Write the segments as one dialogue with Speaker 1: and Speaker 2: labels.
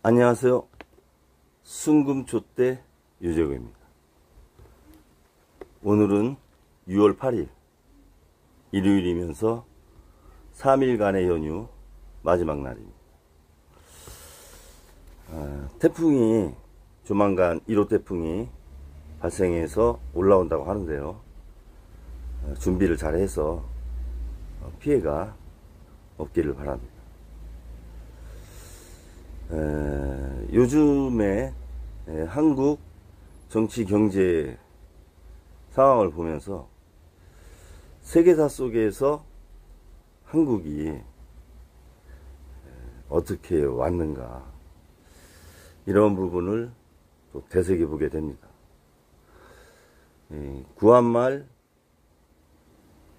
Speaker 1: 안녕하세요. 순금초대 유재구입니다. 오늘은 6월 8일 일요일이면서 3일간의 연휴 마지막 날입니다. 태풍이 조만간 1호 태풍이 발생해서 올라온다고 하는데요. 준비를 잘 해서 피해가 없기를 바랍니다. 요즘에 한국 정치 경제 상황을 보면서 세계사 속에서 한국이 어떻게 왔는가, 이런 부분을 또 되새겨 보게 됩니다. 구한말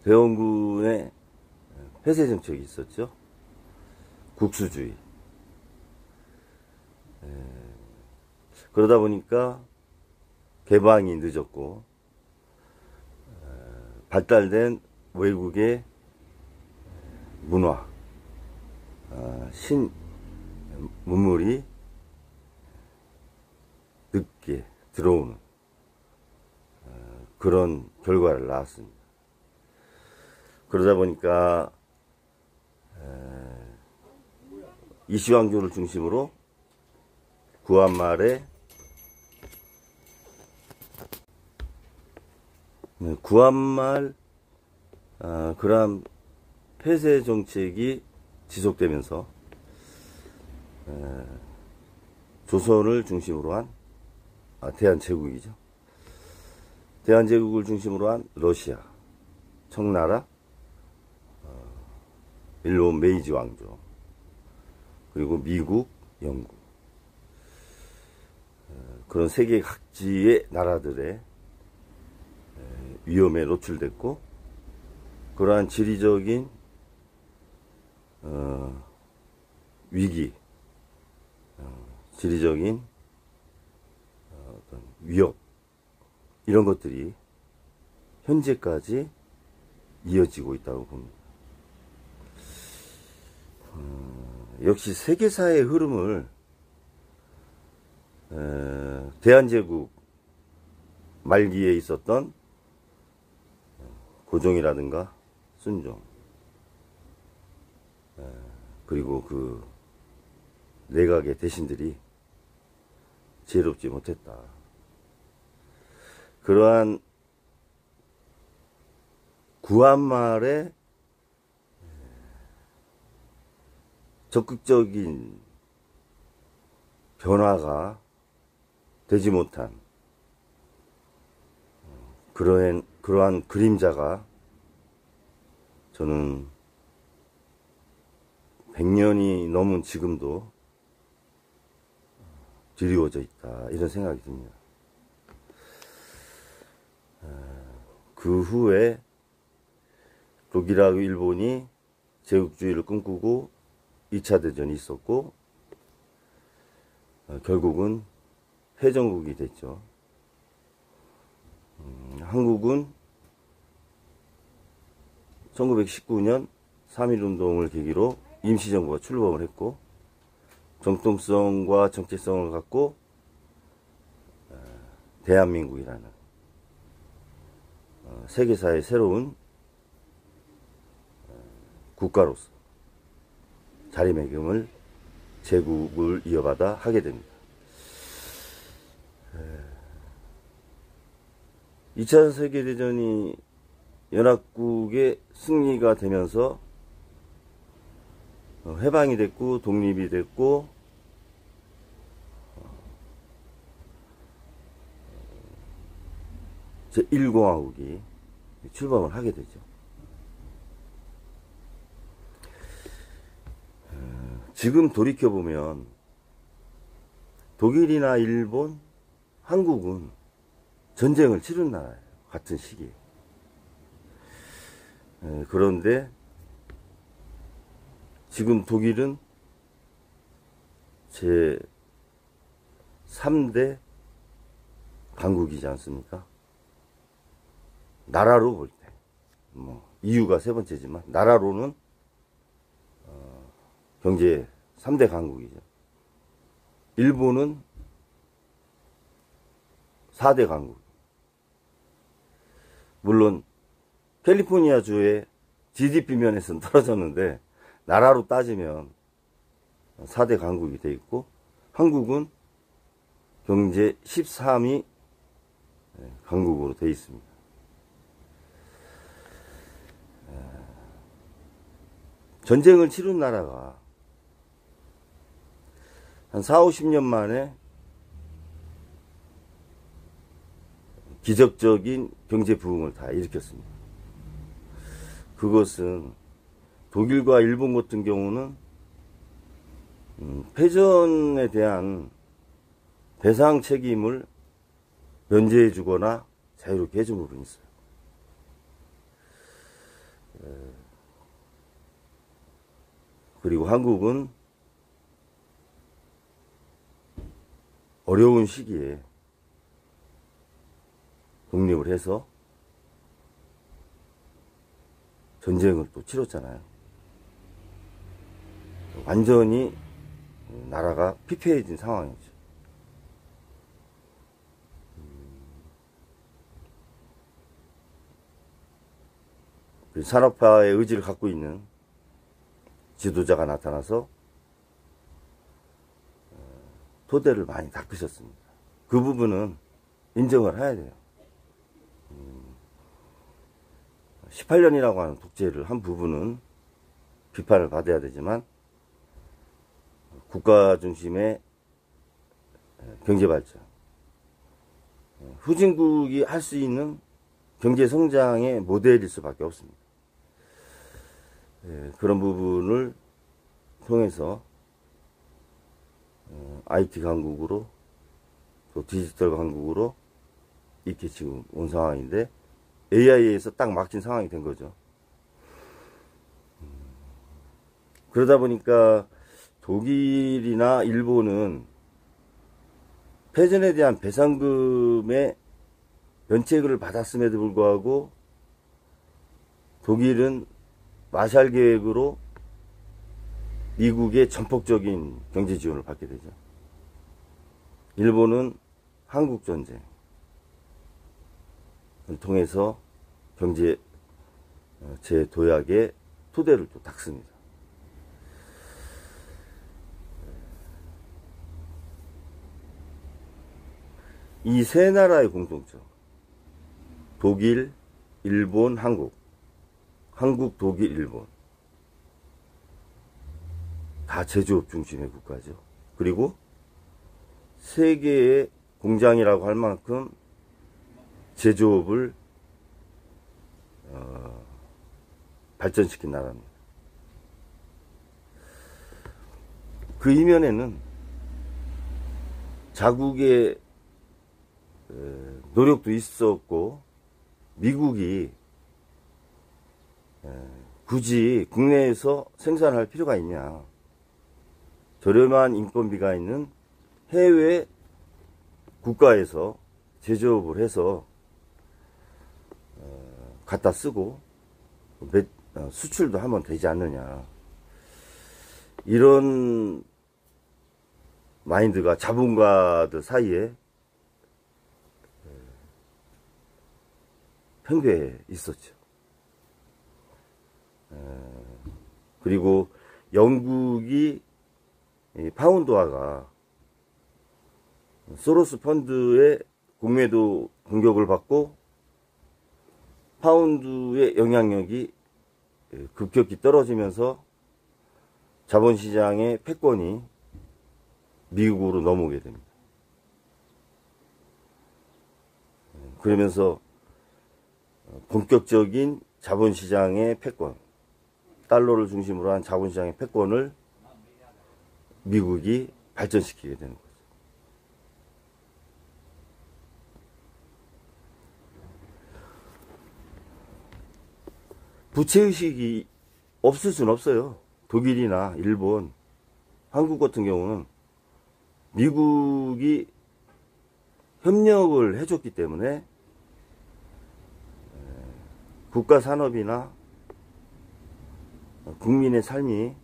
Speaker 1: 대원군의 폐쇄 정책이 있었죠. 국수주의. 그러다 보니까 개방이 늦었고, 발달된 외국의 문화, 문물이 늦게 들어오는 그런 결과를 낳았습니다. 그러다 보니까 이시왕조를 중심으로 구한말에 그러한 폐쇄 정책이 지속되면서 조선을 중심으로 한 대한제국이죠. 대한제국을 중심으로 한 러시아, 청나라, 일본 메이지 왕조, 그리고 미국, 영국, 그런 세계 각지의 나라들의 위험에 노출됐고, 그러한 지리적인 위기, 지리적인 어떤 위협, 이런 것들이 현재까지 이어지고 있다고 봅니다. 역시 세계사의 흐름을 대한제국 말기에 있었던 고종이라든가 순종, 그리고 그 내각의 대신들이 지혜롭지 못했다. 그러한 구한말의 적극적인 변화가 되지 못한 그러한 그림자가 저는 100년이 넘은 지금도 드리워져 있다, 이런 생각이 듭니다. 그 후에 독일하고 일본이 제국주의를 꿈꾸고 2차 대전이 있었고, 결국은 패전국이 됐죠. 한국은 1919년 3.1운동을 계기로 임시정부가 출범을 했고, 정통성과 정체성을 갖고 대한민국이라는 세계사의 새로운 국가로서 자리매김을 제국을 이어받아 하게 됩니다. 2차 세계대전이 연합국의 승리가 되면서 해방이 됐고 독립이 됐고, 제1공화국이 출범을 하게 되죠. 지금 돌이켜보면 독일이나 일본, 한국은 전쟁을 치른 나라예요. 같은 시기에. 그런데 지금 독일은 제 3대 강국이지 않습니까? 나라로 볼 때, 이유가 세 번째지만 나라로는 경제 3대 강국이죠. 일본은 4대 강국. 물론 캘리포니아주의 GDP 면에서는 떨어졌는데 나라로 따지면 4대 강국이 돼 있고, 한국은 경제 13위 강국으로 돼 있습니다. 전쟁을 치른 나라가 한 4, 50년 만에 기적적인 경제 부흥을 다 일으켰습니다. 그것은 독일과 일본 같은 경우는 패전에 대한 배상 책임을 면제해 주거나 자유롭게 해준 부분이 있어요. 그리고 한국은 어려운 시기에 독립을 해서 전쟁을 또 치렀잖아요. 완전히 나라가 피폐해진 상황이죠. 산업화의 의지를 갖고 있는 지도자가 나타나서 토대를 많이 닦으셨습니다. 그 부분은 인정을 해야 돼요. 18년이라고 하는 독재를 한 부분은 비판을 받아야 되지만, 국가 중심의 경제발전, 후진국이 할 수 있는 경제성장의 모델일 수밖에 없습니다. 그런 부분을 통해서 IT 강국으로, 또 디지털 강국으로 이렇게 지금 온 상황인데, AI에서 딱 막힌 상황이 된 거죠. 그러다 보니까 독일이나 일본은 패전에 대한 배상금의 면책을 받았음에도 불구하고 독일은 마샬 계획으로 미국의 전폭적인 경제 지원을 받게 되죠. 일본은 한국전쟁을 통해서 경제 재도약의 토대를 또 닦습니다. 이 세 나라의 공통점, 독일, 일본, 한국, 독일, 일본, 다 제조업 중심의 국가죠. 그리고 세계의 공장이라고 할 만큼 제조업을 발전시킨 나라입니다. 그 이면에는 자국의 노력도 있었고, 미국이 굳이 국내에서 생산할 필요가 있냐, 저렴한 인건비가 있는 해외 국가에서 제조업을 해서 갖다 쓰고 수출도 하면 되지 않느냐, 이런 마인드가 자본가들 사이에 편교에 있었죠. 그리고 영국이 파운드화가 소로스 펀드의 공매도 공격을 받고 파운드의 영향력이 급격히 떨어지면서 자본시장의 패권이 미국으로 넘어오게 됩니다. 그러면서 본격적인 자본시장의 패권, 달러를 중심으로 한 자본시장의 패권을 미국이 발전시키게 되는 거죠. 부채의식이 없을 수는 없어요. 독일이나 일본, 한국 같은 경우는 미국이 협력을 해줬기 때문에 국가 산업이나 국민의 삶이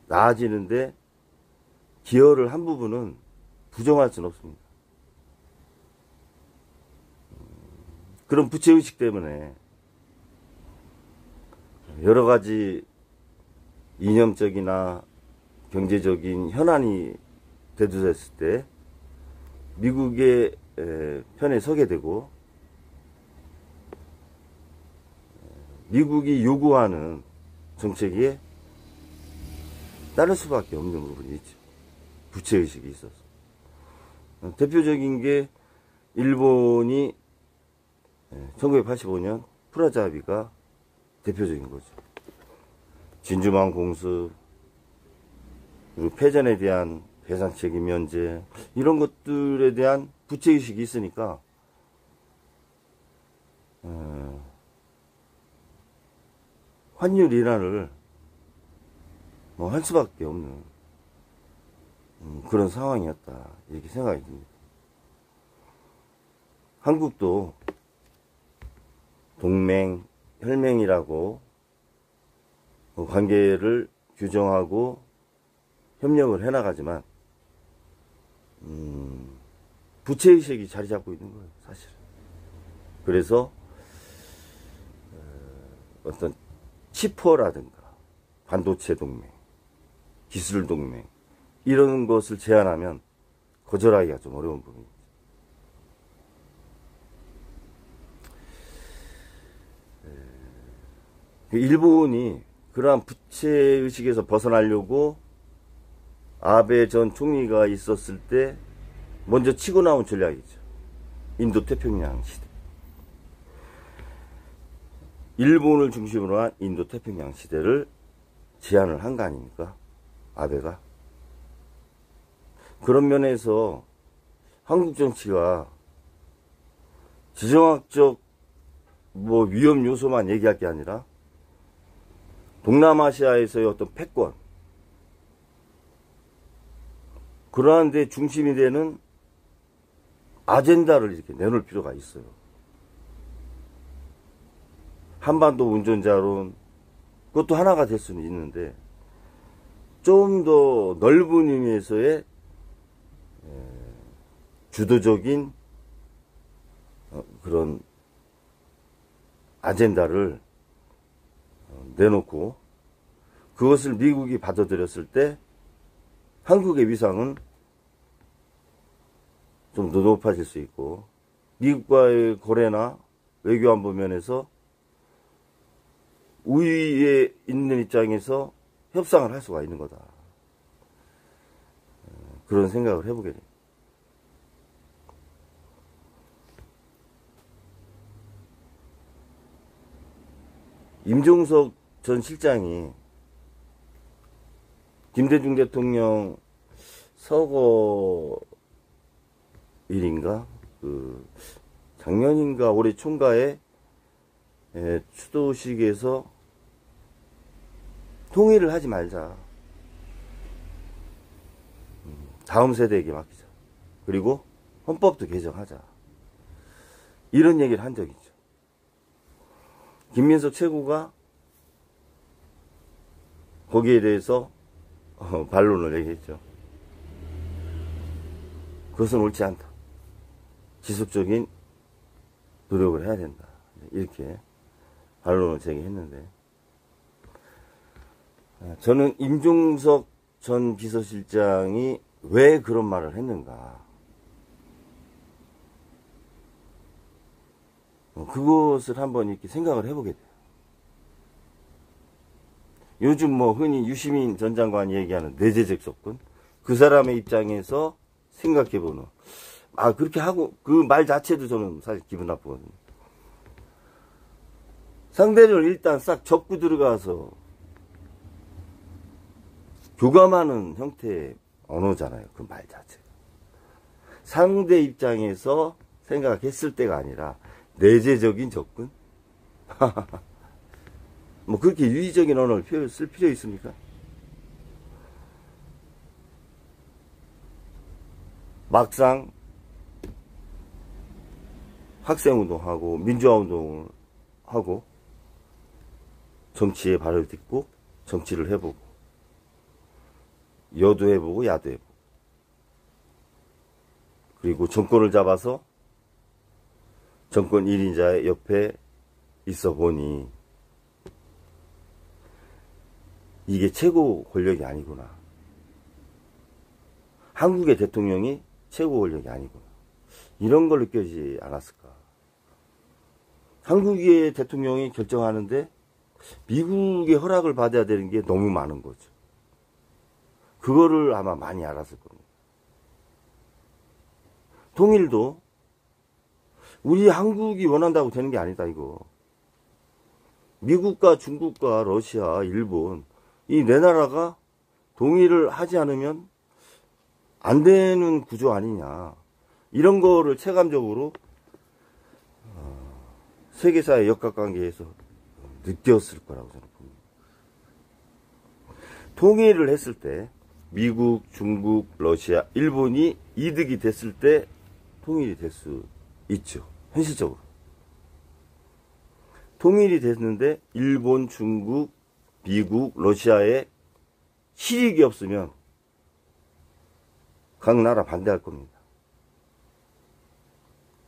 Speaker 1: 나아지는데 기여를 한 부분은 부정할 수는 없습니다. 그런 부채의식 때문에 여러 가지 이념적이나 경제적인 현안이 대두됐을 때 미국의 편에 서게 되고 미국이 요구하는 정책에 따를 수밖에 없는 부분이 있죠. 부채의식이 있어서. 대표적인 게 일본이 1985년 프라자 합의가 대표적인 거죠. 진주만 공습, 그리고 패전에 대한 배상 책임 면제, 이런 것들에 대한 부채의식이 있으니까 환율 인하를 할 수밖에 없는 그런 상황이었다, 이렇게 생각이 듭니다. 한국도 동맹, 혈맹이라고 관계를 규정하고 협력을 해나가지만 부채의식이 자리 잡고 있는 거예요, 사실. 그래서 어떤 치포라든가 반도체 동맹, 기술 동맹, 이런 것을 제안하면 거절하기가 좀 어려운 부분입니다. 일본이 그러한 부채의식에서 벗어나려고 아베 전 총리가 있었을 때 먼저 치고 나온 전략이죠. 인도태평양 시대. 일본을 중심으로 한 인도태평양 시대를 제안을 한 거 아닙니까? 아베가. 그런 면에서 한국 정치가 지정학적 위험 요소만 얘기할 게 아니라 동남아시아에서의 어떤 패권, 그러한 데 중심이 되는 아젠다를 이렇게 내놓을 필요가 있어요. 한반도 운전자론, 그것도 하나가 될 수는 있는데 좀 더 넓은 의미에서의 주도적인 그런 아젠다를 내놓고 그것을 미국이 받아들였을 때 한국의 위상은 좀 더 높아질 수 있고 미국과의 거래나 외교안보 면에서 우위에 있는 입장에서 협상을 할 수가 있는 거다. 그런 생각을 해보게 됩니다. 임종석 전 실장이 김대중 대통령 서거 일인가? 작년인가 올해 총가에 추도식에서 통일을 하지 말자. 다음 세대에게 맡기자. 그리고 헌법도 개정하자. 이런 얘기를 한 적이 있죠. 김민석 최고가 거기에 대해서 반론을 얘기했죠. 그것은 옳지 않다. 지속적인 노력을 해야 된다. 이렇게 반론을 제기했는데 저는 임종석 전 비서실장이 왜 그런 말을 했는가, 그것을 한번 이렇게 생각을 해보게 돼요. 요즘 흔히 유시민 전 장관이 얘기하는 내재적 접근, 그 사람의 입장에서 생각해보는, 그렇게 하고 그 말 자체도 저는 사실 기분 나쁘거든요. 상대를 일단 싹 접고 들어가서 교감하는 형태의 언어잖아요, 그 말 자체가. 상대 입장에서 생각했을 때가 아니라 내재적인 접근? 그렇게 유의적인 언어를 쓸 필요 있습니까? 막상 학생운동하고 민주화운동을 하고 정치에 발을 딛고 정치를 해보고 여도 해보고 야도 해보고 그리고 정권을 잡아서 정권 1인자의 옆에 있어 보니 이게 최고 권력이 아니구나. 한국의 대통령이 최고 권력이 아니구나. 이런 걸 느껴지지 않았을까. 한국의 대통령이 결정하는데 미국의 허락을 받아야 되는 게 너무 많은 거죠. 그거를 아마 많이 알았을 겁니다. 통일도 우리 한국이 원한다고 되는 게 아니다, 이거. 미국과 중국과 러시아, 일본, 이 네 나라가 동의를 하지 않으면 안 되는 구조 아니냐. 이런 거를 체감적으로 세계사의 역학관계에서 느꼈을 거라고 저는 봅니다. 통일을 했을 때 미국, 중국, 러시아, 일본이 이득이 됐을 때 통일이 될 수 있죠. 현실적으로. 통일이 됐는데 일본, 중국, 미국, 러시아에 실익이 없으면 각 나라 반대할 겁니다.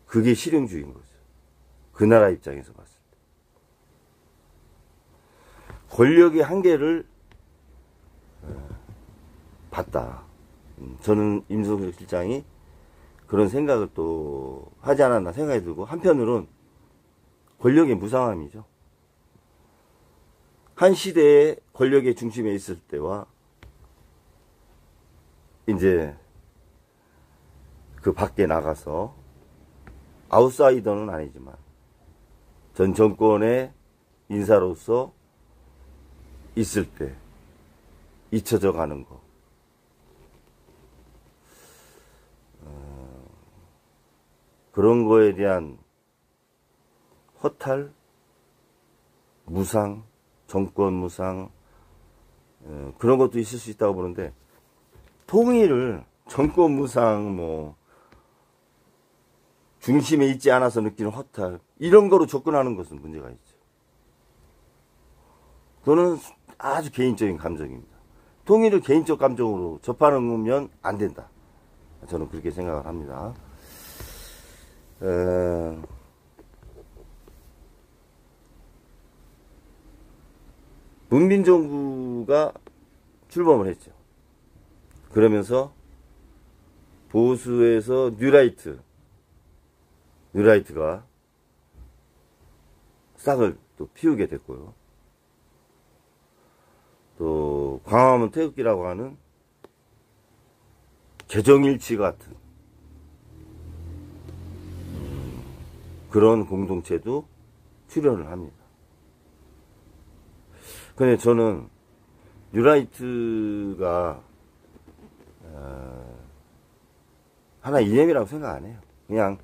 Speaker 1: 그게 실용주의인 거죠. 그 나라 입장에서 봤을 때. 권력의 한계를 봤다. 저는 임성석 실장이 그런 생각을 또 하지 않았나 생각이 들고, 한편으론 권력의 무상함이죠. 한 시대에 권력의 중심에 있을 때와 이제 그 밖에 나가서 아웃사이더는 아니지만 전 정권의 인사로서 있을 때 잊혀져 가는 거. 그런 거에 대한 허탈, 무상, 정권 무상, 그런 것도 있을 수 있다고 보는데, 통일을 정권 무상, 중심에 있지 않아서 느끼는 허탈, 이런 거로 접근하는 것은 문제가 있죠. 그거는 아주 개인적인 감정입니다. 통일을 개인적 감정으로 접하는 안 된다. 저는 그렇게 생각을 합니다. 문민정부가 출범을 했죠. 그러면서 보수에서 뉴라이트가 싹을 또 피우게 됐고요. 또 광화문 태극기라고 하는 개정일치 같은 그런 공동체도 출연을 합니다. 근데 저는 뉴라이트가 하나의 이념이라고 생각 안 해요. 그냥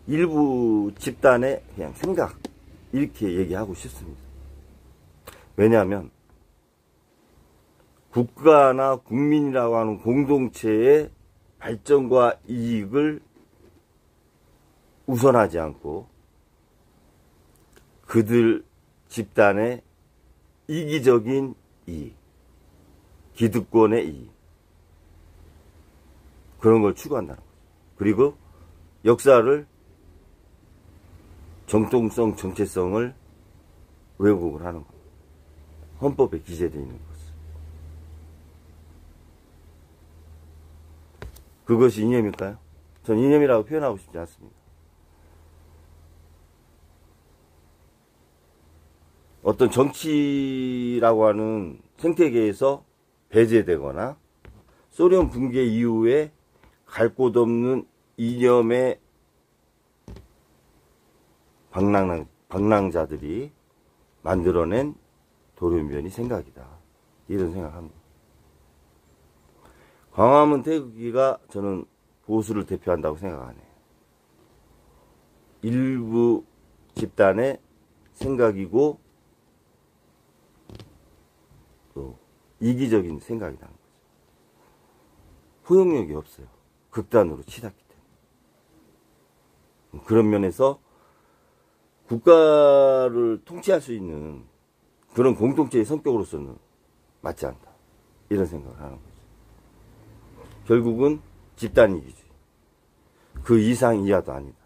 Speaker 1: 일부 집단의 그냥 생각, 이렇게 얘기하고 싶습니다. 왜냐하면 국가나 국민이라고 하는 공동체의 발전과 이익을 우선하지 않고 그들 집단의 이기적인 이익, 기득권의 이익, 그런 걸 추구한다는 거죠. 그리고 역사를, 정통성, 정체성을 왜곡을 하는 겁니다. 헌법에 기재되어 있는 것을. 그것이 이념일까요? 전 이념이라고 표현하고 싶지 않습니다. 어떤 정치라고 하는 생태계에서 배제되거나 소련 붕괴 이후에 갈 곳 없는 이념의 방랑자들이 만들어낸 돌연변이 생각이다. 이런 생각합니다. 광화문 태극기가 저는 보수를 대표한다고 생각 안 해요. 일부 집단의 생각이고 또 이기적인 생각이라는 거죠. 포용력이 없어요. 극단으로 치닫기 때문에. 그런 면에서 국가를 통치할 수 있는 그런 공동체의 성격으로서는 맞지 않다. 이런 생각을 하는 거죠. 결국은 집단 이기주의. 그 이상 이하도 아니다.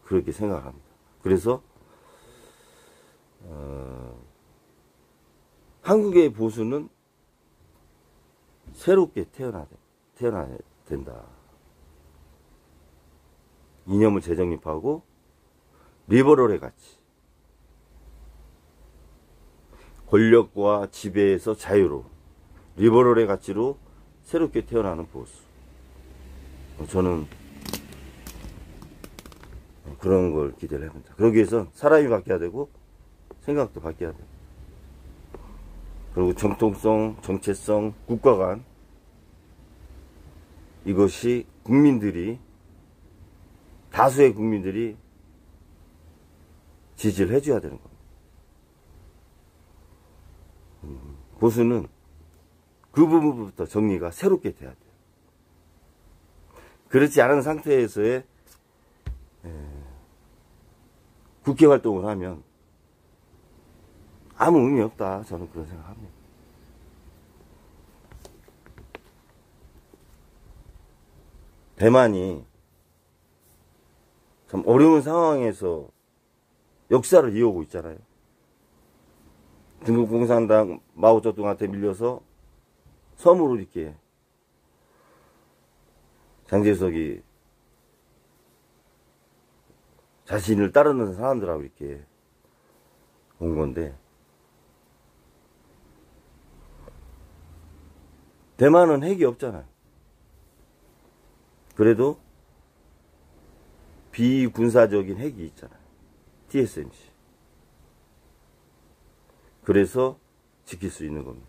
Speaker 1: 그렇게 생각합니다. 그래서 한국의 보수는 새롭게 태어나야 된다. 이념을 재정립하고 리버럴의 가치, 권력과 지배에서 자유로 리버럴의 가치로 새롭게 태어나는 보수. 저는 그런 걸 기대를 해봅니다. 그러기 위해선 사람이 바뀌어야 되고 생각도 바뀌어야 돼요. 그리고 정통성, 정체성, 국가 간 이것이 국민들이, 다수의 국민들이 지지를 해줘야 되는 겁니다. 보수는 그 부분부터 정리가 새롭게 돼야 돼요. 그렇지 않은 상태에서의 국회 활동을 하면 아무 의미 없다. 저는 그런 생각합니다. 대만이 참 어려운 상황에서 역사를 이어오고 있잖아요. 중국공산당 마오쩌둥한테 밀려서 섬으로 이렇게 장제석이 자신을 따르는 사람들하고 이렇게 온 건데, 대만은 핵이 없잖아요. 그래도 비군사적인 핵이 있잖아요. TSMC. 그래서 지킬 수 있는 겁니다.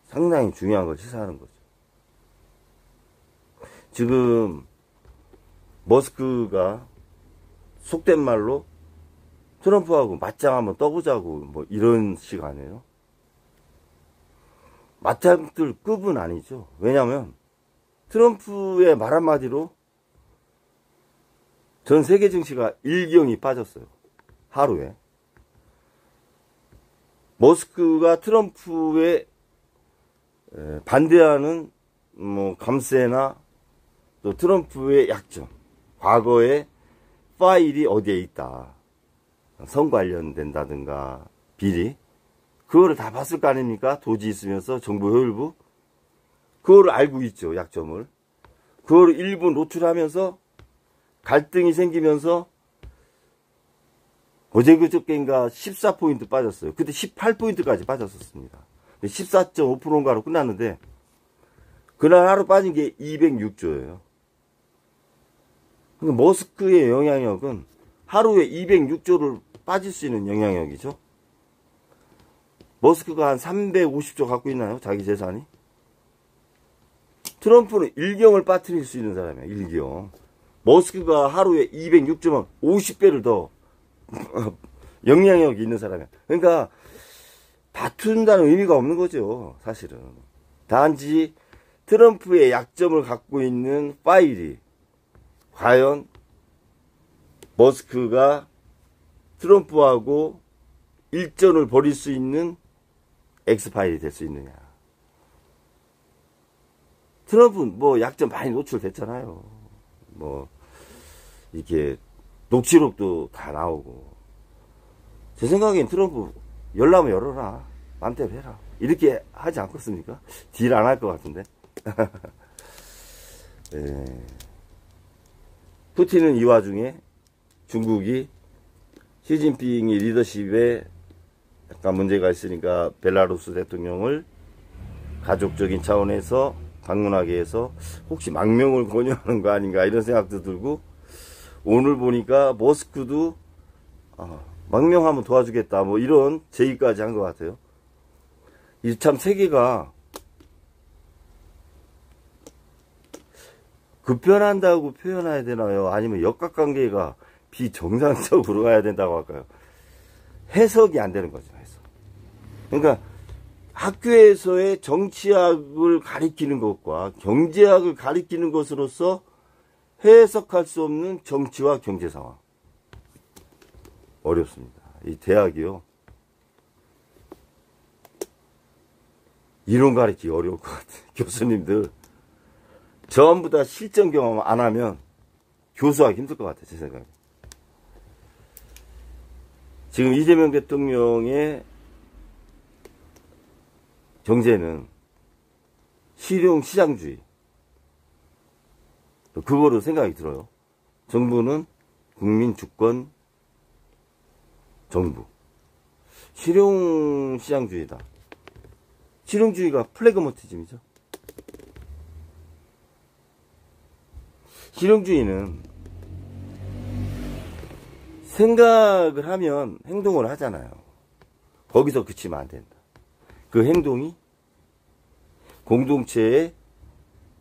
Speaker 1: 상당히 중요한 걸 시사하는 거죠. 지금 머스크가 속된 말로 트럼프하고 맞짱 한번 떠보자고 뭐 이런 식 아니에요. 맞짱 뜰 급은 아니죠. 왜냐하면 트럼프의 말 한마디로 전 세계 증시가 일경이 빠졌어요. 하루에. 머스크가 트럼프에 반대하는 뭐 감세나 또 트럼프의 약점, 과거의 파일이 어디에 있다, 선 관련된다든가 비리, 그거를 다 봤을 거 아닙니까? 도지 있으면서 정부 효율부 그거를 알고 있죠. 약점을. 그거를 일부 노출하면서 갈등이 생기면서 어제 그저께인가 14포인트 빠졌어요. 그때 18포인트까지 빠졌었습니다. 14.5%인가로 끝났는데 그날 하루 빠진 게 206조예요. 그러니까 머스크의 영향력은 하루에 206조를 빠질 수 있는 영향력이죠. 머스크가 한 350조 갖고 있나요? 자기 재산이? 트럼프는 일경을 빠뜨릴 수 있는 사람이야. 일경. 머스크가 하루에 206조면 50배를 더 영향력이 있는 사람이야. 그러니까 다툰다는 의미가 없는 거죠. 사실은. 단지 트럼프의 약점을 갖고 있는 파일이 과연 머스크가 트럼프하고 일전을 벌일 수 있는 X파일이 될 수 있느냐. 트럼프는 뭐 약점 많이 노출됐잖아요. 뭐 이렇게 녹취록도 다 나오고. 제 생각엔 트럼프 열라면 열어라. 맘대로 해라. 이렇게 하지 않겠습니까? 딜 안 할 것 같은데. 네. 푸틴은 이 와중에 중국이 시진핑이 리더십에 약간 문제가 있으니까 벨라루스 대통령을 가족적인 차원에서 방문하게 해서 혹시 망명을 권유하는 거 아닌가 이런 생각도 들고, 오늘 보니까 머스크도 망명하면 도와주겠다 뭐 이런 제의까지 한 것 같아요. 이 참 세계가 급변한다고 표현해야 되나요? 아니면 역학관계가 비정상적으로 가야 된다고 할까요? 해석이 안 되는 거죠. 해석. 그러니까 학교에서의 정치학을 가리키는 것과 경제학을 가리키는 것으로서 해석할 수 없는 정치와 경제 상황. 어렵습니다. 이 대학이요. 이론 가리키기 어려울 것 같아요. 교수님들 전부 다 실전 경험 안 하면 교수하기 힘들 것 같아요, 제 생각에. 지금 이재명 대통령의 정제는 실용시장주의. 그거로 생각이 들어요. 정부는 국민주권 정부. 실용시장주의다. 실용주의가 플래그머티즘이죠. 실용주의는 생각을 하면 행동을 하잖아요. 거기서 그치면 안 된다. 그 행동이 공동체의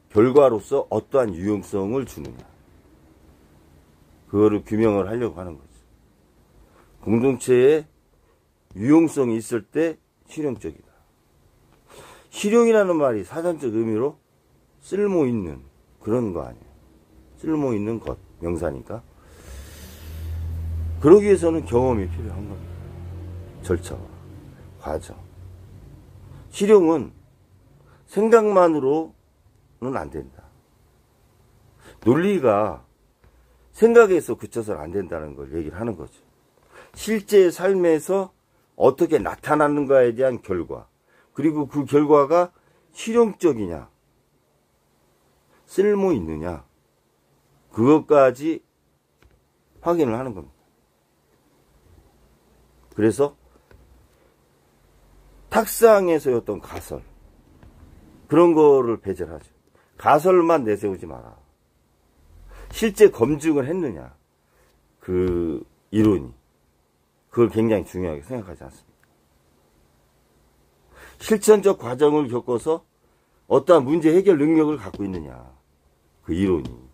Speaker 1: 결과로서 어떠한 유용성을 주느냐. 그거를 규명을 하려고 하는 거죠. 공동체에 유용성이 있을 때 실용적이다. 실용이라는 말이 사전적 의미로 쓸모있는 그런 거 아니에요. 쓸모있는 것, 명사니까. 그러기 위해서는 경험이 필요한 겁니다. 절차와 과정. 실용은 생각만으로는 안 된다. 논리가 생각에서 그쳐서는 안 된다는 걸 얘기를 하는 거죠. 실제 삶에서 어떻게 나타나는가에 대한 결과, 그리고 그 결과가 실용적이냐, 쓸모 있느냐, 그것까지 확인을 하는 겁니다. 그래서 탁상에서의 어떤 가설, 그런 거를 배제하죠. 가설만 내세우지 마라. 실제 검증을 했느냐, 그 이론이. 그걸 굉장히 중요하게 생각하지 않습니다. 실천적 과정을 겪어서 어떠한 문제 해결 능력을 갖고 있느냐, 그 이론이.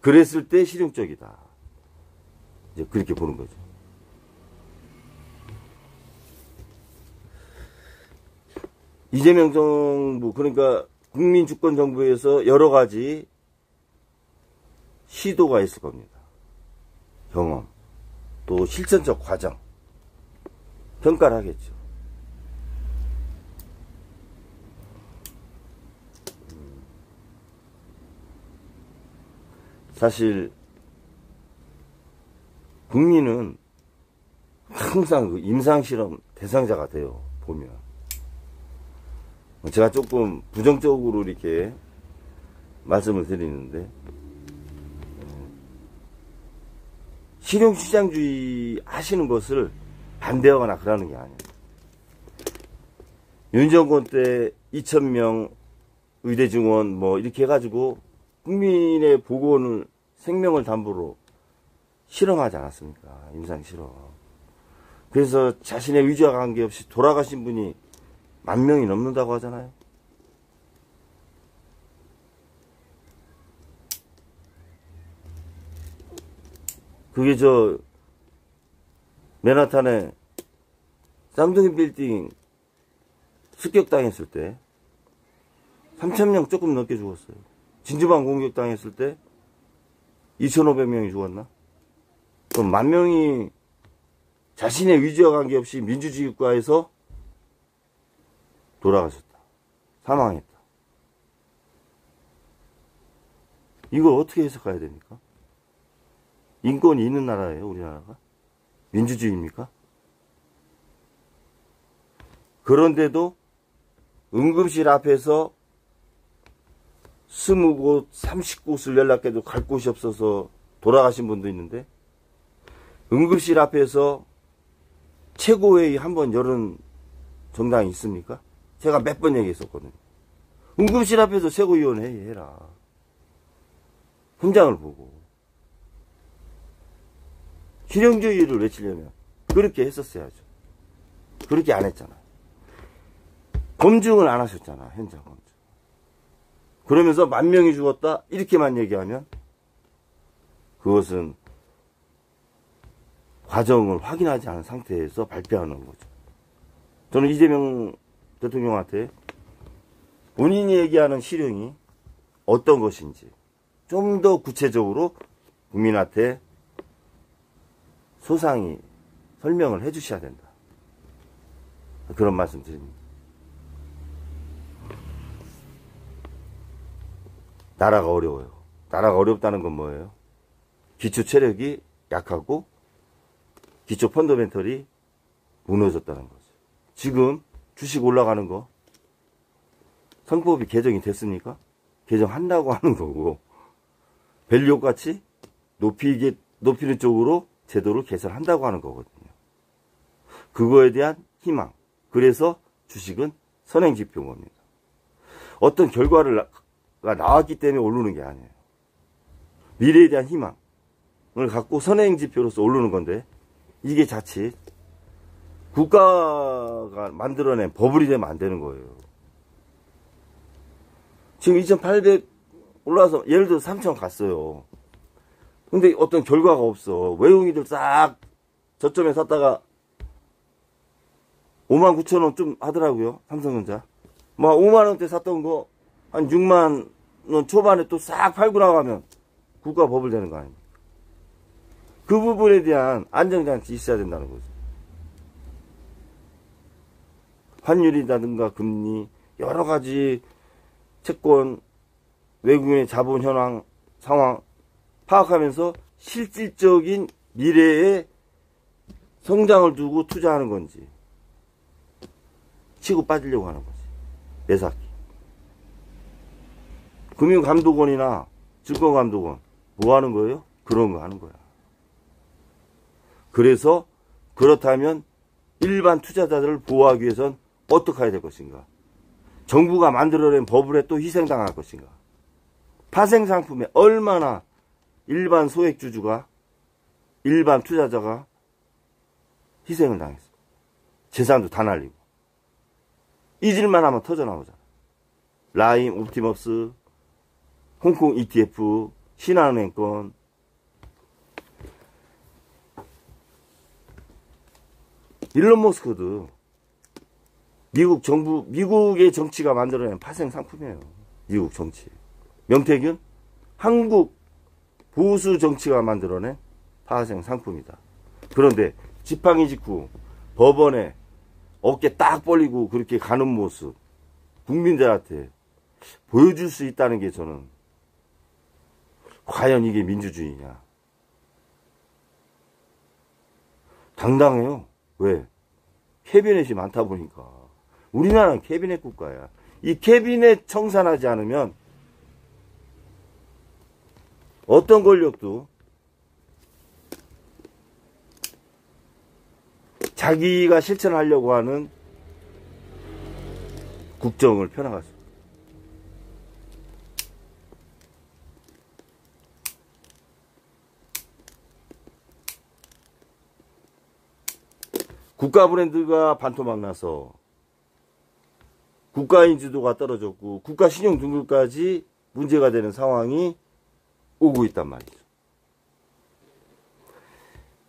Speaker 1: 그랬을 때 실용적이다. 이제 그렇게 보는 거죠. 이재명 정부, 그러니까 국민주권 정부에서 여러 가지 시도가 있을 겁니다. 경험, 또 실천적 과정, 평가를 하겠죠. 사실 국민은 항상 그 임상실험 대상자가 돼요. 보면 제가 조금 부정적으로 이렇게 말씀을 드리는데, 실용시장주의 하시는 것을 반대하거나 그러는 게 아니에요. 윤 정권 때 2,000명 의대 증원 뭐 이렇게 해가지고 국민의 보건을, 생명을 담보로 실험하지 않았습니까? 임상실험. 그래서 자신의 의지와 관계없이 돌아가신 분이 10,000명이 넘는다고 하잖아요. 그게 저 맨하탄에 쌍둥이 빌딩 습격당했을 때 3,000명 조금 넘게 죽었어요. 진주만 공격당했을 때 2,500명이 죽었나? 그럼 10,000명이 자신의 의지와 관계없이 민주주의 국가에서 돌아가셨다. 사망했다. 이걸 어떻게 해석해야 됩니까? 인권이 있는 나라예요, 우리나라가? 민주주의입니까? 그런데도 응급실 앞에서 20곳, 30곳을 연락해도 갈 곳이 없어서 돌아가신 분도 있는데, 응급실 앞에서 최고회의 한번 열은 정당이 있습니까? 제가 몇 번 얘기했었거든요. 응급실 앞에서 최고위원 회의 해라. 현장을 보고. 실용주의를 외치려면 그렇게 했었어야죠. 그렇게 안 했잖아요. 검증을 안 하셨잖아, 현장 검증. 그러면서 10,000명이 죽었다 이렇게만 얘기하면 그것은 과정을 확인하지 않은 상태에서 발표하는 거죠. 저는 이재명 대통령한테 본인이 얘기하는 실용이 어떤 것인지 좀 더 구체적으로 국민한테 소상히 설명을 해 주셔야 된다. 그런 말씀 드립니다. 나라가 어려워요. 나라가 어렵다는 건 뭐예요? 기초 체력이 약하고 기초 펀더멘털이 무너졌다는 거죠. 지금 주식 올라가는 거 선거법이 개정이 됐습니까? 개정한다고 하는 거고, 밸류 가치 높이는 쪽으로 제도를 개선한다고 하는 거거든요. 그거에 대한 희망. 그래서 주식은 선행지표인 겁니다. 어떤 결과가 나왔기 때문에 오르는 게 아니에요. 미래에 대한 희망을 갖고 선행지표로서 오르는 건데, 이게 자칫 국가가 만들어낸 버블이 되면 안 되는 거예요. 지금 2800 올라와서 예를 들어 3000 갔어요. 근데 어떤 결과가 없어. 외국인들 싹 저점에 샀다가 59,000원 좀 하더라고요. 삼성전자. 막 5만원대 샀던 거 한 6만원 초반에 또 싹 팔고 나가면 국가 버블 되는 거 아닙니까? 그 부분에 대한 안정장치 있어야 된다는 거죠. 환율이라든가 금리, 여러 가지 채권, 외국인의 자본 현황, 상황 파악하면서 실질적인 미래의 성장을 두고 투자하는 건지 치고 빠지려고 하는 거지. 매사기. 금융감독원이나 증권감독원 뭐 하는 거예요? 그런 거 하는 거야. 그래서 그렇다면 일반 투자자들을 보호하기 위해선 어떻게 해야 될 것인가? 정부가 만들어낸 버블에 또 희생당할 것인가? 파생상품에 얼마나 일반 소액주주가, 일반 투자자가 희생을 당했어. 재산도 다 날리고. 잊을만 하면 터져나오잖아. 라임, 옵티머스, 홍콩 ETF, 신한은행권. 일론 머스크도 미국 정부, 미국의 정치가 만들어낸 파생 상품이에요. 미국 정치. 명태균, 한국 보수 정치가 만들어낸 파생 상품이다. 그런데 지팡이 짚고 법원에 어깨 딱 벌리고 그렇게 가는 모습, 국민들한테 보여줄 수 있다는 게 저는 과연 이게 민주주의냐. 당당해요. 왜? 캐비넷이 많다 보니까. 우리나라는 캐비넷 국가야. 이 캐비넷 청산하지 않으면 어떤 권력도 자기가 실천하려고 하는 국정을 펴나갈 수 있어요. 국가 브랜드가 반토막 나서 국가 인지도가 떨어졌고 국가 신용 등급까지 문제가 되는 상황이 오고 있단 말이죠.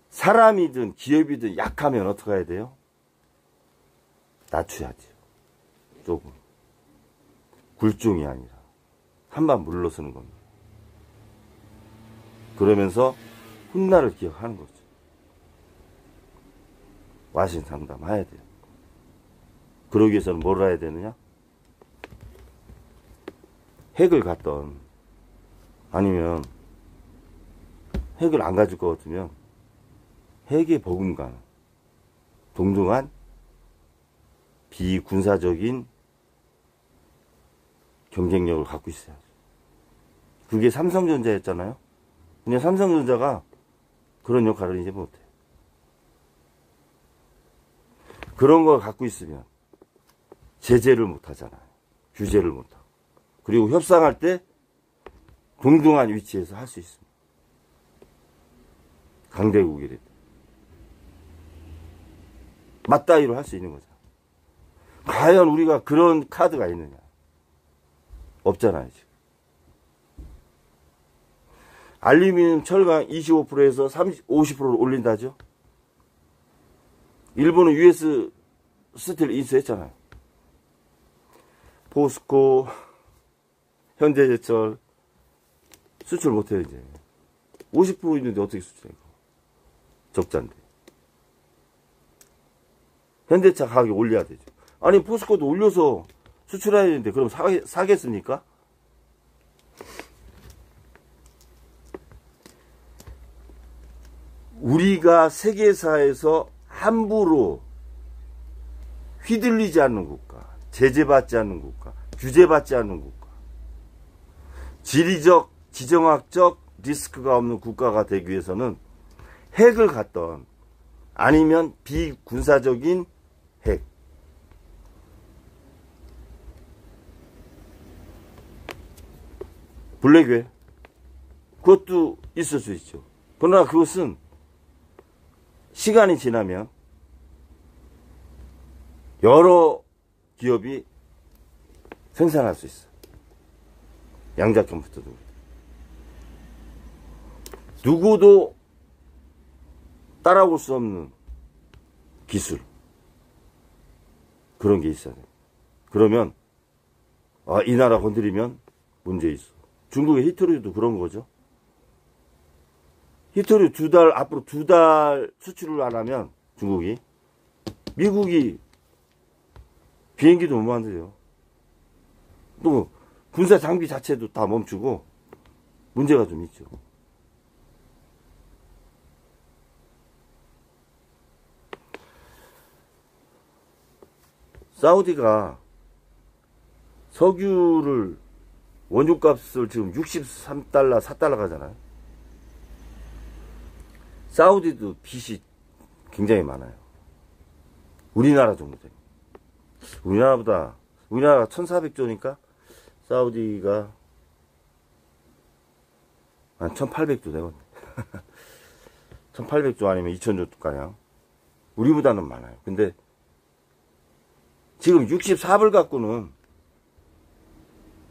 Speaker 1: 사람이든 기업이든 약하면 어떻게 해야 돼요? 낮춰야죠. 조금. 굴종이 아니라 한번 물러서는 겁니다. 그러면서 훗날을 기억하는 거죠. 와신 상담해야 돼요. 그러기 위해서는 뭘 해야 되느냐? 핵을 갖던 아니면 핵을 안 가질 것 같으면 핵의 버금가는 동등한 비군사적인 경쟁력을 갖고 있어야죠. 그게 삼성전자였잖아요. 근데 삼성전자가 그런 역할을 이제 못해요. 그런 걸 갖고 있으면 제재를 못하잖아요. 규제를 못하고. 그리고 협상할 때 동등한 위치에서 할 수 있습니다. 강대국이래. 맞다이로 할 수 있는 거죠. 과연 우리가 그런 카드가 있느냐? 없잖아요, 지금. 알루미늄, 철강 25%에서 50%를 올린다죠? 일본은 US 스틸 인수했잖아요. 포스코, 현대제철 수출 못해요, 이제. 50% 있는데 어떻게 수출해? 적자인데. 현대차 가격 올려야 되죠. 아니, 포스코도 올려서 수출해야 되는데, 그럼 사겠습니까? 우리가 세계사에서 함부로 휘둘리지 않는 국가, 제재받지 않는 국가, 규제받지 않는 국가, 지리적, 지정학적 리스크가 없는 국가가 되기 위해서는 핵을 갖던 아니면 비군사적인 핵, 블랙웰, 그것도 있을 수 있죠. 그러나 그것은 시간이 지나면 여러 기업이 생산할 수 있어. 양자 컴퓨터도. 누구도 따라올 수 없는 기술. 그런 게 있어야 돼. 그러면, 이 나라 건드리면 문제 있어. 중국의 히토류도 그런 거죠. 히토류 앞으로 2달 수출을 안 하면 중국이, 미국이 비행기도 못 만들어요. 또 군사 장비 자체도 다 멈추고 문제가 좀 있죠. 사우디가 석유를 원유값을 지금 63달러, 4달러 가잖아요. 사우디도 빚이 굉장히 많아요. 우리나라 정도 됩니다. 우리나라가 1400조니까 사우디가 한 1800조 되거든요. 1800조 아니면 2000조 가량. 우리보다는 많아요. 근데 지금 64불 갖고는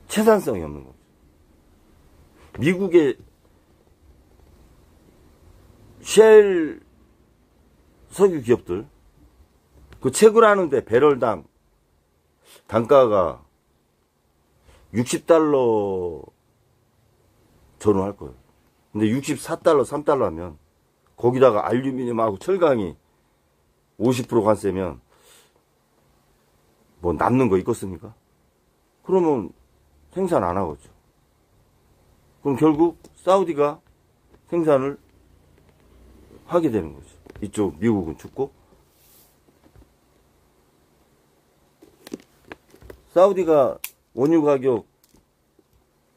Speaker 1: 채산성이 없는 거죠. 미국의 쉘 석유 기업들, 그 채굴하는데 배럴당 단가가 60달러 전후할 거예요. 근데 64달러, 3달러 하면 거기다가 알루미늄하고 철강이 50% 관세면 뭐 남는 거 있겠습니까? 그러면 생산 안 하겠죠. 그럼 결국 사우디가 생산을 하게 되는 거죠. 이쪽 미국은 죽고. 사우디가 원유 가격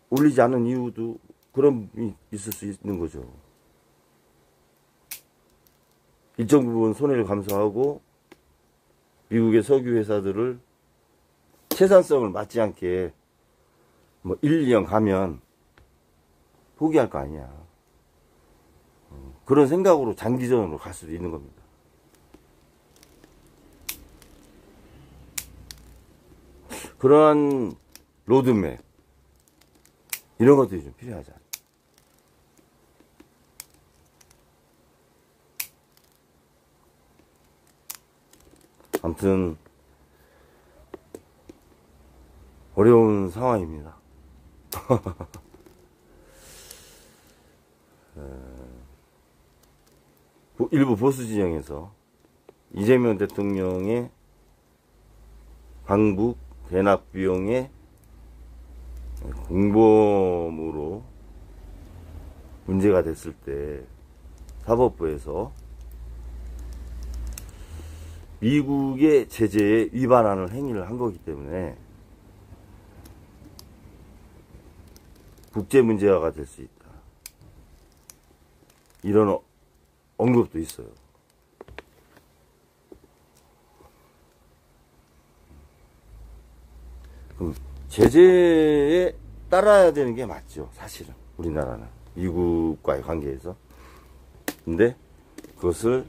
Speaker 1: 올리지 않은 이유도 그런 있을 수 있는 거죠. 일정 부분 손해를 감수하고 미국의 석유 회사들을 채산성을 맞지 않게 뭐 1, 2년 가면 포기할 거 아니야. 그런 생각으로 장기전으로 갈 수도 있는 겁니다. 그러한 로드맵, 이런 것들이 좀 필요하지 않아요. 아무튼 어려운 상황입니다. 일부 보수 진영에서 이재명 대통령의 방북 대납 비용의 공범으로 문제가 됐을 때 사법부에서 미국의 제재에 위반하는 행위를 한 거기 때문에 국제 문제화가 될 수 있다. 이런 언급도 있어요. 그럼 제재에 따라야 되는 게 맞죠. 사실은 우리나라는 미국과의 관계에서. 근데 그것을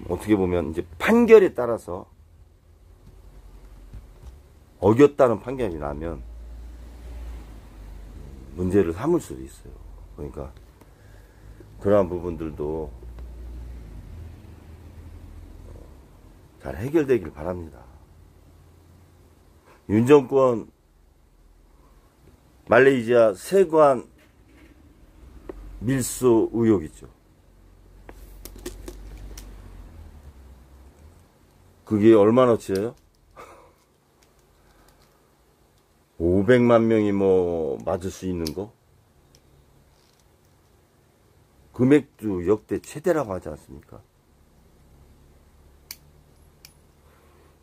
Speaker 1: 어떻게 보면 이제 판결에 따라서 어겼다는 판결이 나면 문제를 삼을 수도 있어요. 그러니까 그러한 부분들도 잘 해결되길 바랍니다. 윤 정권 말레이시아 세관 밀수 의혹 있죠. 그게 얼마나치예요? 500만 명이 뭐 맞을 수 있는 거? 금액도 역대 최대라고 하지 않습니까?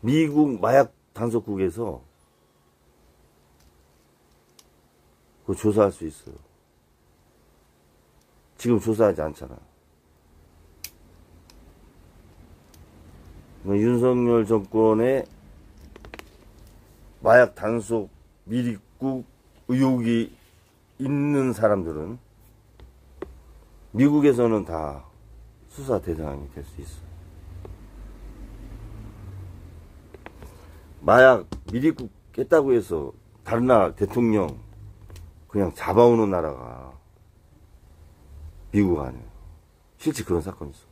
Speaker 1: 미국 마약 단속국에서 그거 조사할 수 있어요. 지금 조사하지 않잖아. 윤석열 정권의 마약 단속 미립국 의혹이 있는 사람들은 미국에서는 다 수사 대상이 될 수 있어. 마약 미립국 깼다고 해서 다른 나라 대통령 그냥 잡아오는 나라가 미국 아니에요. 실제 그런 사건이 있어.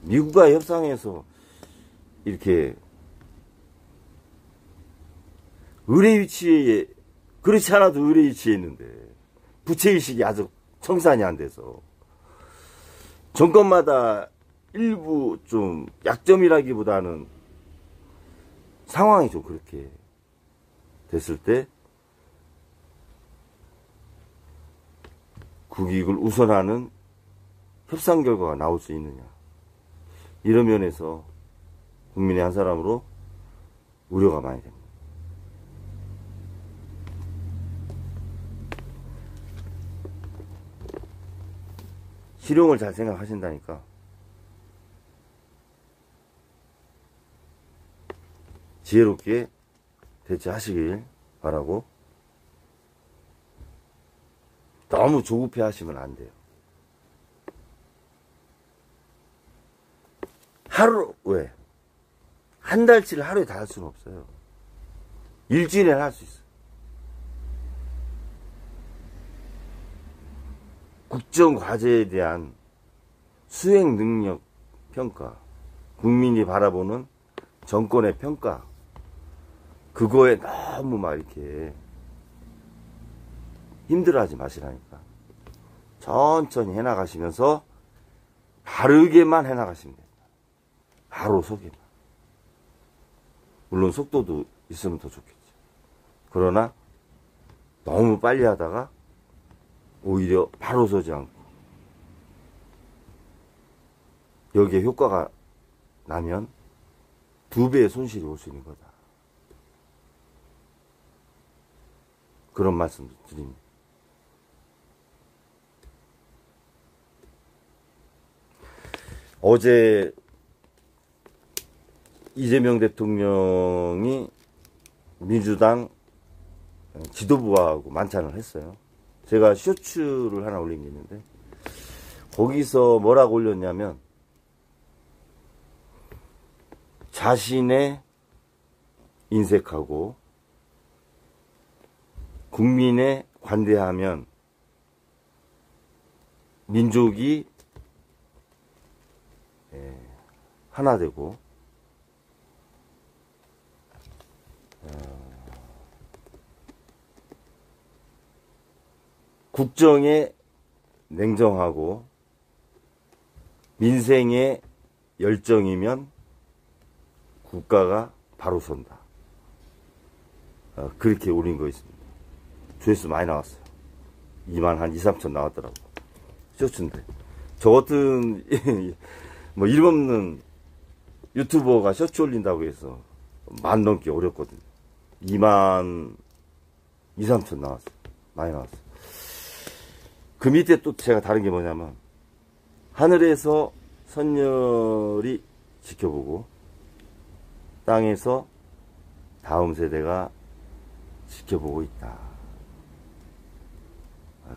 Speaker 1: 미국과 협상해서 이렇게 의뢰 위치에, 그렇지 않아도 의뢰 위치에 있는데 부채의식이 아주 청산이 안 돼서 정권마다 일부 좀 약점이라기보다는 상황이 좀 그렇게 됐을 때 국익을 우선하는 협상 결과가 나올 수 있느냐, 이런 면에서 국민의 한 사람으로 우려가 많이 됩니다. 실용을 잘 생각하신다니까. 지혜롭게 대처하시길 바라고. 너무 조급해 하시면 안 돼요. 하루, 왜? 한 달치를 하루에 다 할 수는 없어요. 일주일에 할 수 있어요. 국정과제에 대한 수행 능력 평가, 국민이 바라보는 정권의 평가, 그거에 너무 막 이렇게 힘들어하지 마시라니까. 천천히 해나가시면서 바르게만 해나가시면 됩니다. 바로 속에만. 물론 속도도 있으면 더 좋겠지. 그러나 너무 빨리 하다가 오히려 바로 서지 않고 여기에 효과가 나면 2배의 손실이 올 수 있는 거다. 그런 말씀도 드립니다. 어제 이재명 대통령이 민주당 지도부하고 만찬을 했어요. 제가 쇼츠를 하나 올린 게 있는데 거기서 뭐라고 올렸냐면, 자신의 인색하고 국민에 관대하면 민족이 하나 되고, 국정에 냉정하고 민생에 열정이면 국가가 바로 선다. 그렇게 올린 거 있습니다. 조회수 많이 나왔어요. 2만 한 2, 3천 나왔더라고. 쇼츠인데. 저 같은 뭐 이름 없는 유튜버가 쇼츠 올린다고 해서 10,000 넘기 어렵거든요. 2만 2, 3천 나왔어요. 많이 나왔어요. 그 밑에 또 제가 다른 게 뭐냐면, 하늘에서 선열이 지켜보고 땅에서 다음 세대가 지켜보고 있다.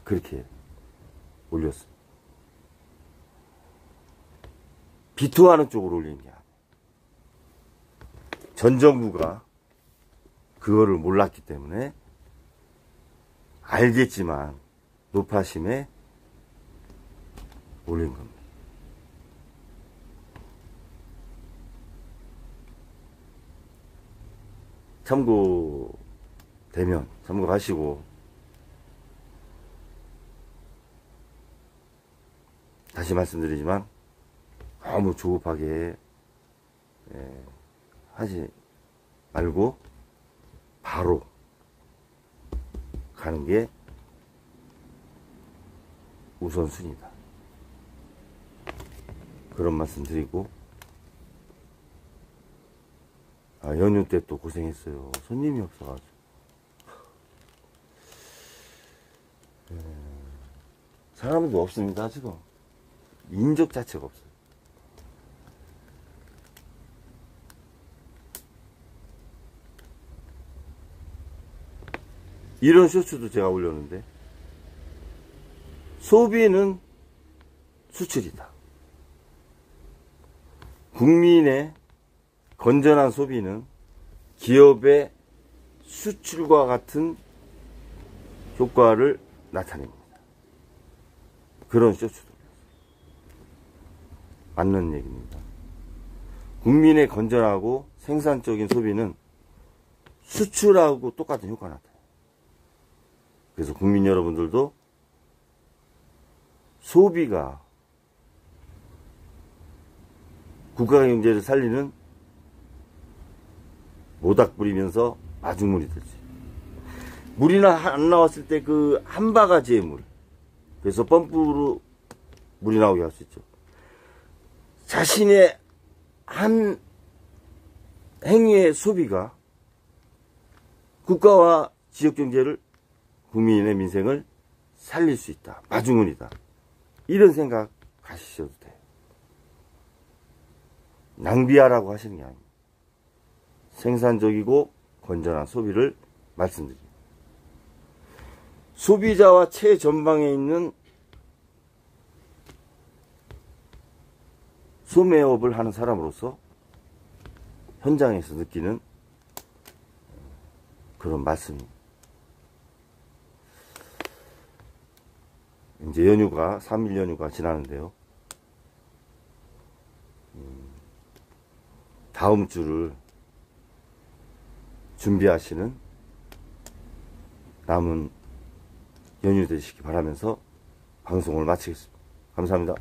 Speaker 1: 그렇게 올렸어요. 비토하는 쪽으로 올리는 게 아니에요. 전 정부가 그거를 몰랐기 때문에 알겠지만 높아심에 올린 겁니다. 참고되면 참고하시고, 다시 말씀드리지만 너무 조급하게 하지 말고 바로 가는 게 우선순위다. 그런 말씀 드리고, 연휴 때 또 고생했어요. 손님이 없어가지고. 사람도 없습니다, 지금. 인적 자체가 없어요. 이런 쇼츠도 제가 올렸는데, 소비는 수출이다. 국민의 건전한 소비는 기업의 수출과 같은 효과를 나타냅니다. 그런 쇼츠도 맞는 얘기입니다. 국민의 건전하고 생산적인 소비는 수출하고 똑같은 효과가 나타나요. 그래서 국민 여러분들도 소비가 국가 경제를 살리는 모닥 부리면서 마중물이 들지. 물이나 안 나왔을 때 그 한 바가지의 물. 그래서 펌프로 물이 나오게 할 수 있죠. 자신의 한 행위의 소비가 국가와 지역 경제를, 국민의 민생을 살릴 수 있다. 마중물이다. 이런 생각 가지셔도 돼요. 낭비하라고 하시는 게 아닙니다. 생산적이고 건전한 소비를 말씀드립니다. 소비자와 최전방에 있는 소매업을 하는 사람으로서 현장에서 느끼는 그런 말씀입니다. 이제 연휴가 3일 연휴가 지나는데요. 다음 주를 준비하시는 남은 연휴 되시기 바라면서 방송을 마치겠습니다. 감사합니다.